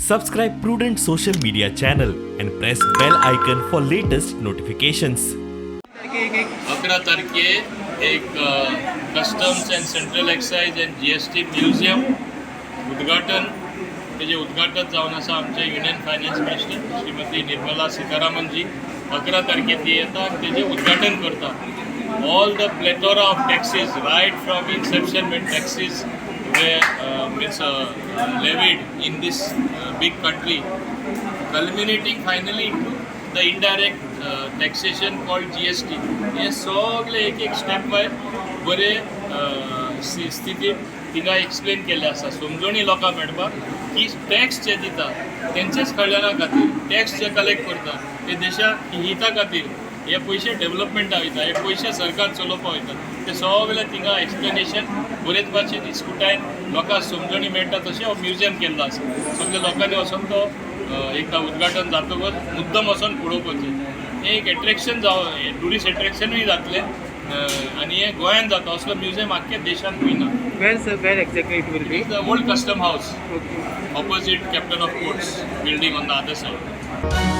Subscribe Prudent social media channel and press bell icon for latest notifications. 11 तारखे एक customs and central excise and GST museum उद्घाटन त्याचे उद्घाटन जावन आसा आमचे union finance minister Shrimati Nirmala Sitharaman ji 11 तारखे ती येता त्याचे उद्घाटन करता. All the plethora of taxes right from inception when taxes were levied in this big country, culminating finally into the indirect taxation called GST. हे सगळे एक स्टेप बाय बरे स्थितीत तिका एक्सप्लेन केले आसा. समजणी लोकांक मेळपाक की टॅक्स जे दिता तेंचेच कल्याणा खातीर, टॅक्स जे कलेक्ट करता ते देशाक हिता खातीर, हे पयशे डेव्हलपमेंटा वयता, हे पयशे सरकार चलोवपाक वयता, ते सगळे तिका एक्सप्लेनेशन बरेच भाशेन इस्कुटायन लोकांक समजणी मेळटा तशें हो म्युझियम केल्लो आसा. सगळे लोकांनी वचून तो एकदा उद्घाटन जातकच मुद्दम वचून पळोवपाचें. हें एक एट्रॅक्शन जावं, ट्युरिस्ट एट्रॅक्शनूय जातलें आनी हें गोंयांत जाता असलो म्युझियम आख्ख्या देशांत खंय Where exactly it will be? The old custom house opposite Captain of Ports building on the other side.